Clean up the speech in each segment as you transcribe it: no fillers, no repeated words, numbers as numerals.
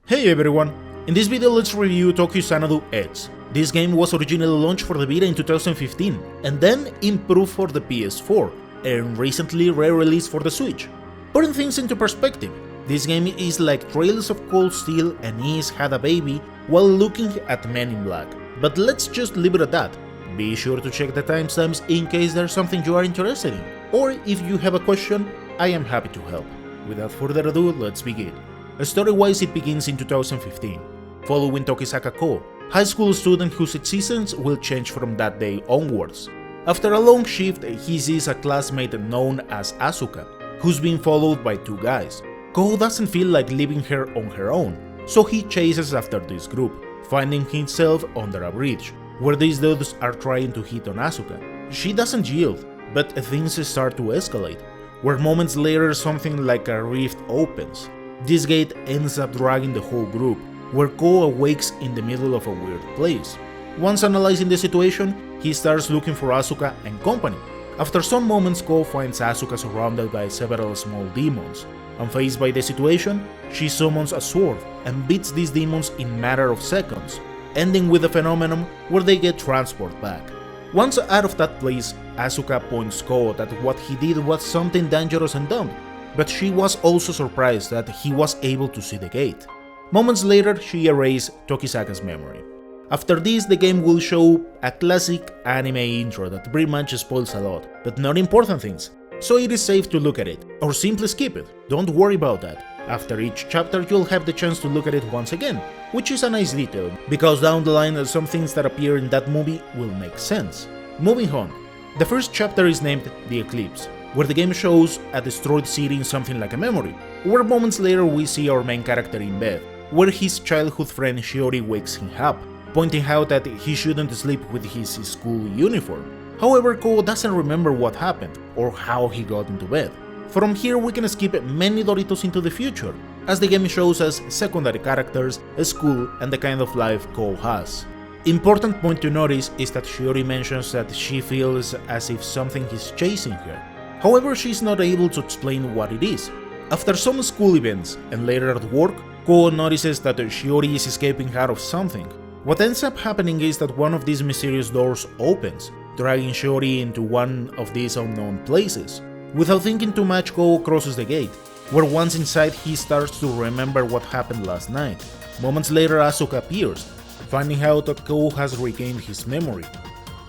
Hey everyone! In this video let's review Xanadu X. This game was originally launched for the Vita in 2015 and then improved for the PS4 and recently re-released for the Switch. Putting things into perspective, this game is like Trails of Cold Steel and Is had a baby while looking at Men in Black. But let's just leave it at that. Be sure to check the timestamps in case there's something you are interested in, or if you have a question, I am happy to help. Without further ado, let's begin. Story-wise, it begins in 2015, following Tokisaka Kou, high school student whose existence will change from that day onwards. After a long shift, he sees a classmate known as Asuka, who's being followed by two guys. Kou doesn't feel like leaving her on her own, so he chases after this group, finding himself under a bridge, where these dudes are trying to hit on Asuka. She doesn't yield, but things start to escalate, where moments later something like a rift opens. This gate ends up dragging the whole group, where Kou awakes in the middle of a weird place. Once analyzing the situation, he starts looking for Asuka and company. After some moments, Kou finds Asuka surrounded by several small demons. Unfazed by the situation, she summons a sword and beats these demons in a matter of seconds, ending with a phenomenon where they get transported back. Once out of that place, Asuka points Kou that what he did was something dangerous and dumb, but she was also surprised that he was able to see the gate. Moments later, she erased Tokisaka's memory. After this, the game will show a classic anime intro that pretty much spoils a lot, but not important things, so it is safe to look at it, or simply skip it, don't worry about that. After each chapter you'll have the chance to look at it once again, which is a nice detail, because down the line some things that appear in that movie will make sense. Moving on, the first chapter is named The Eclipse, where the game shows a destroyed city in something like a memory, where moments later we see our main character in bed, where his childhood friend Shiori wakes him up, pointing out that he shouldn't sleep with his school uniform. However, Kou doesn't remember what happened, or how he got into bed. From here we can skip many Doritos into the future, as the game shows us secondary characters, a school, and the kind of life Kou has. Important point to notice is that Shiori mentions that she feels as if something is chasing her. However, she is not able to explain what it is. After some school events and later at work, Kou notices that Shiori is escaping out of something. What ends up happening is that one of these mysterious doors opens, dragging Shiori into one of these unknown places. Without thinking too much, Kou crosses the gate, where once inside he starts to remember what happened last night. Moments later, Asuka appears, finding out that Kou has regained his memory.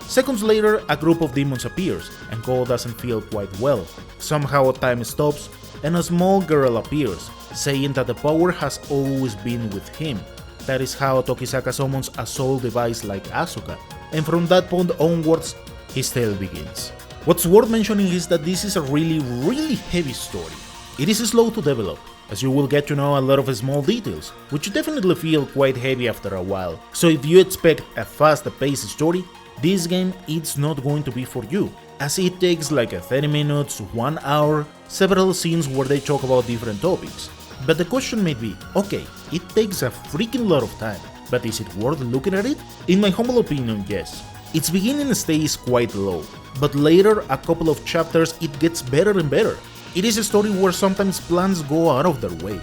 Seconds later, a group of demons appears, and Kou doesn't feel quite well. Somehow time stops, and a small girl appears, saying that the power has always been with him. That is how Tokisaka summons a soul device like Asuka, and from that point onwards, his tale begins. What's worth mentioning is that this is a really heavy story. It is slow to develop, as you will get to know a lot of small details, which definitely feel quite heavy after a while. So if you expect a fast-paced story, this game is not going to be for you, as it takes like 30 minutes, 1 hour, several scenes where they talk about different topics. But the question may be, okay, it takes a freaking lot of time, but is it worth looking at it? In my humble opinion, yes. Its beginning stays quite low, but later a couple of chapters it gets better and better. It is a story where sometimes plans go out of their way.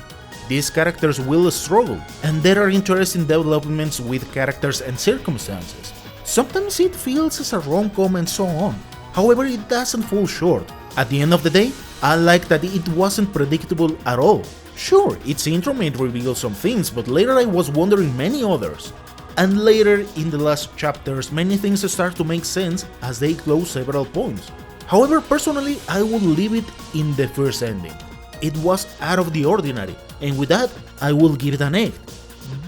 These characters will struggle, and there are interesting developments with characters and circumstances. Sometimes it feels as a rom-com and so on. However, it doesn't fall short. At the end of the day, I like that it wasn't predictable at all. Sure, its intro may reveal some things, but later I was wondering many others. And later, in the last chapters, many things start to make sense as they close several points. However, personally, I would leave it in the first ending. It was out of the ordinary, and with that, I will give it an 8.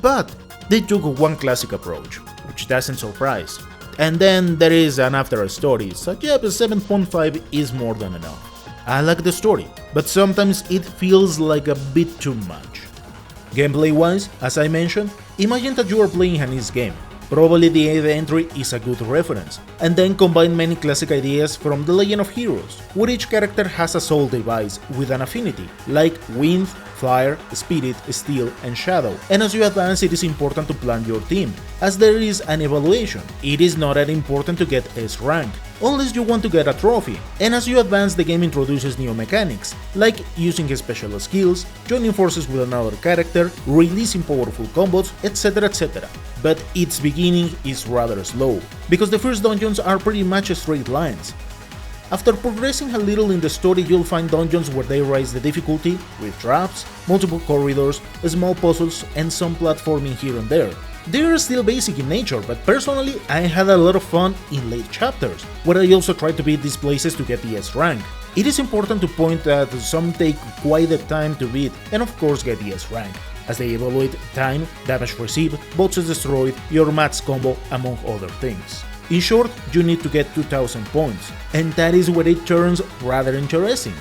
But they took one classic approach, which doesn't surprise. And then there is an after story, so yeah, 7.5 is more than enough. I like the story, but sometimes it feels like a bit too much. Gameplay wise, as I mentioned, imagine that you are playing a NES game. Probably the 8th entry is a good reference, and then combine many classic ideas from The Legend of Heroes, where each character has a soul device with an affinity, like wind, fire, spirit, steel, and shadow. And as you advance, it is important to plan your team, as there is an evaluation. It is not that important to get S rank, unless you want to get a trophy, and as you advance the game introduces new mechanics, like using special skills, joining forces with another character, releasing powerful combos, etc. But its beginning is rather slow, because the first dungeons are pretty much straight lines. After progressing a little in the story, you'll find dungeons where they raise the difficulty, with traps, multiple corridors, small puzzles, and some platforming here and there. They are still basic in nature, but personally I had a lot of fun in late chapters, where I also tried to beat these places to get the S rank. It is important to point that some take quite a time to beat and of course get the S rank, as they evaluate time, damage received, bosses destroyed, your max combo, among other things. In short, you need to get 2000 points, and that is where it turns rather interesting.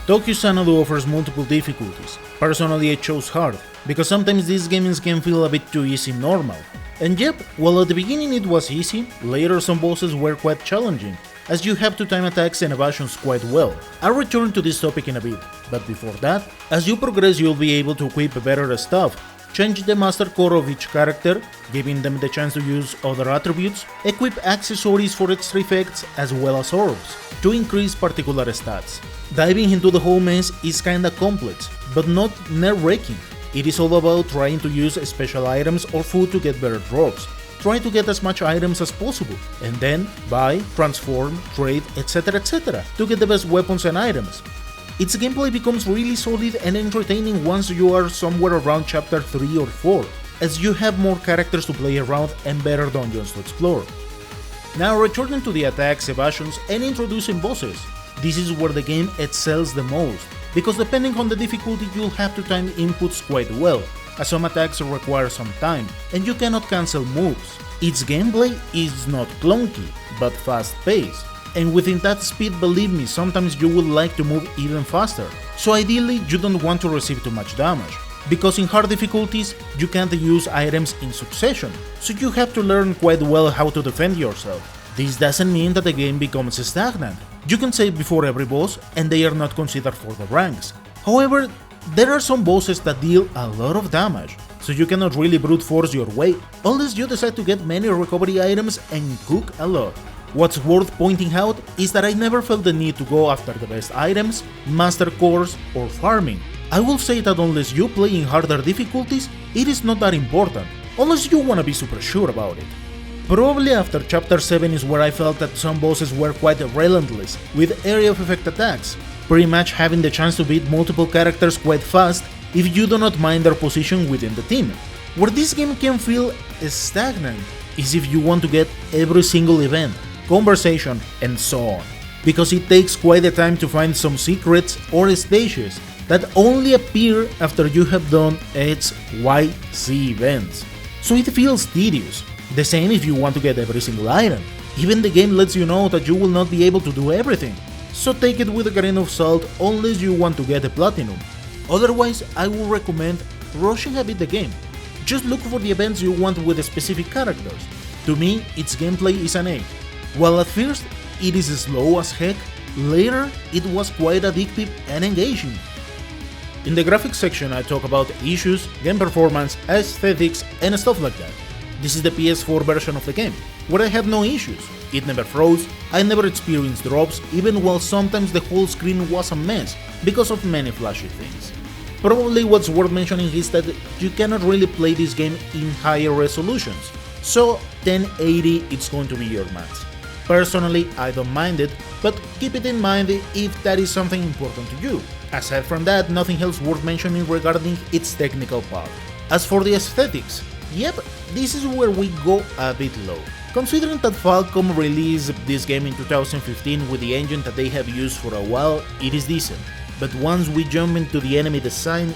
Tokyo Xanadu offers multiple difficulties. Personally I chose hard, because sometimes these games can feel a bit too easy normal. And yep, while at the beginning it was easy, later some bosses were quite challenging, as you have to time attacks and evasions quite well. I'll return to this topic in a bit, but before that, as you progress you'll be able to equip better stuff, change the master core of each character, giving them the chance to use other attributes, equip accessories for extra effects as well as orbs, to increase particular stats. Diving into the whole mess is kinda complex, but not nerve-wracking. It is all about trying to use special items or food to get better drops. Try to get as much items as possible, and then buy, transform, trade, etc. to get the best weapons and items. Its gameplay becomes really solid and entertaining once you are somewhere around chapter 3 or 4, as you have more characters to play around and better dungeons to explore. Now returning to the attacks, evasions, and introducing bosses. This is where the game excels the most, because depending on the difficulty you'll have to time inputs quite well, as some attacks require some time, and you cannot cancel moves. Its gameplay is not clunky, but fast-paced. And within that speed, believe me, sometimes you would like to move even faster. So ideally, you don't want to receive too much damage, because in hard difficulties, you can't use items in succession, so you have to learn quite well how to defend yourself. This doesn't mean that the game becomes stagnant. You can save before every boss, and they are not considered for the ranks. However, there are some bosses that deal a lot of damage, so you cannot really brute force your way, unless you decide to get many recovery items and cook a lot. What's worth pointing out is that I never felt the need to go after the best items, master cores, or farming. I will say that unless you play in harder difficulties, it is not that important, unless you wanna be super sure about it. Probably after chapter 7 is where I felt that some bosses were quite relentless, with area of effect attacks, pretty much having the chance to beat multiple characters quite fast if you do not mind their position within the team. Where this game can feel stagnant is if you want to get every single event, conversation, and so on, because it takes quite a time to find some secrets or stages that only appear after you have done X, Y, Z events, so it feels tedious. The same if you want to get every single item. Even the game lets you know that you will not be able to do everything, so take it with a grain of salt unless you want to get a platinum. Otherwise, I would recommend rushing a bit the game. Just look for the events you want with specific characters. To me, its gameplay is an 8. While at first it is slow as heck, later it was quite addictive and engaging. In the graphics section I talk about issues, game performance, aesthetics, and stuff like that. This is the PS4 version of the game, where I have no issues. It never froze, I never experienced drops, even while sometimes the whole screen was a mess because of many flashy things. Probably what's worth mentioning is that you cannot really play this game in higher resolutions, so 1080 it's going to be your max. Personally, I don't mind it, but keep it in mind if that is something important to you. Aside from that, nothing else worth mentioning regarding its technical part. As for the aesthetics, yep, this is where we go a bit low. Considering that Falcom released this game in 2015 with the engine that they have used for a while, it is decent. But once we jump into the enemy design,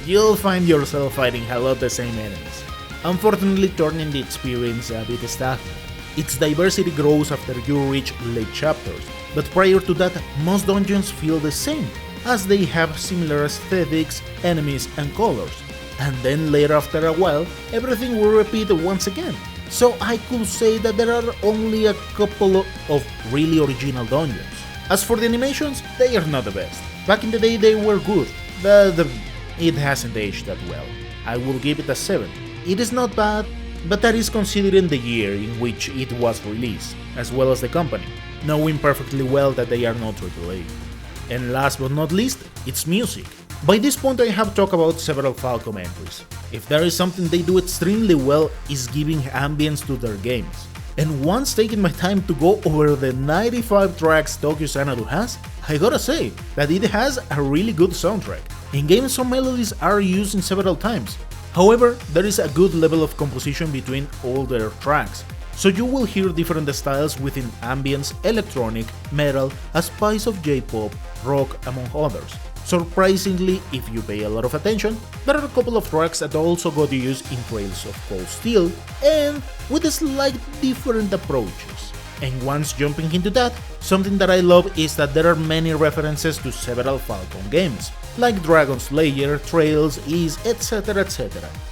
you'll find yourself fighting a lot the same enemies, unfortunately turning the experience a bit stagnant. Its diversity grows after you reach late chapters, but prior to that, most dungeons feel the same, as they have similar aesthetics, enemies, and colors. And then later after a while, everything will repeat once again. So I could say that there are only a couple of really original dungeons. As for the animations, they are not the best. Back in the day they were good, but it hasn't aged that well. I will give it a 7. It is not bad, but that is considering the year in which it was released, as well as the company, knowing perfectly well that they are not AAA. And last but not least, it's music. By this point I have talked about several Falcom entries. If there is something they do extremely well is giving ambience to their games. And once taking my time to go over the 95 tracks Tokyo Xanadu has, I gotta say that it has a really good soundtrack. In game some melodies are used in several times, however there is a good level of composition between all their tracks, so you will hear different styles within ambience, electronic, metal, a spice of J-pop, rock among others. Surprisingly, if you pay a lot of attention, there are a couple of tracks that also got used in Trails of Cold Steel and with a slight different approaches. And once jumping into that, something that I love is that there are many references to several Falcom games, like Dragon Slayer, Trails, Ys, etc.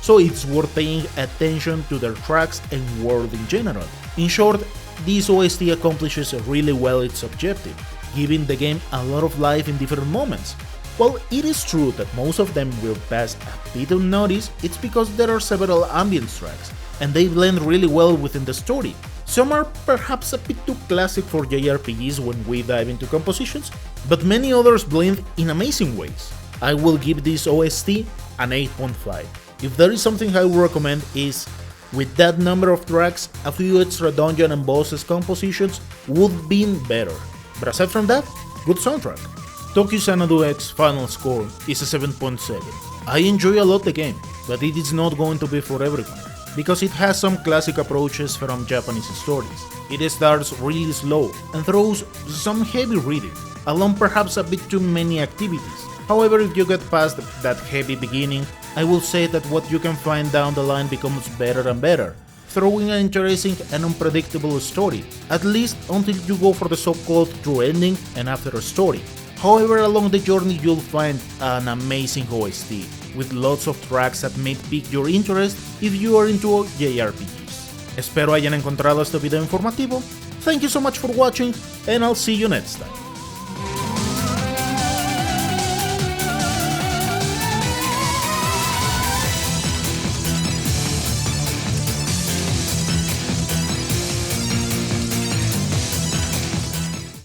So it's worth paying attention to their tracks and world in general. In short, this OST accomplishes really well its objective, giving the game a lot of life in different moments. While it is true that most of them will pass a bit unnoticed, it's because there are several ambience tracks, and they blend really well within the story. Some are perhaps a bit too classic for JRPGs when we dive into compositions, but many others blend in amazing ways. I will give this OST an 8.5. If there is something I would recommend is, with that number of tracks, a few extra dungeon and bosses compositions would be better. But aside from that, good soundtrack. Tokyo Xanadu X final score is a 7.7. I enjoy a lot the game, but it is not going to be for everyone, because it has some classic approaches from Japanese stories. It starts really slow and throws some heavy reading, along perhaps a bit too many activities. However, if you get past that heavy beginning, I will say that what you can find down the line becomes better and better, throwing an interesting and unpredictable story, at least until you go for the so-called true ending and after a story. However, along the journey you'll find an amazing OST, with lots of tracks that may pique your interest if you are into JRPGs. Espero hayan encontrado este video informativo, thank you so much for watching, and I'll see you next time.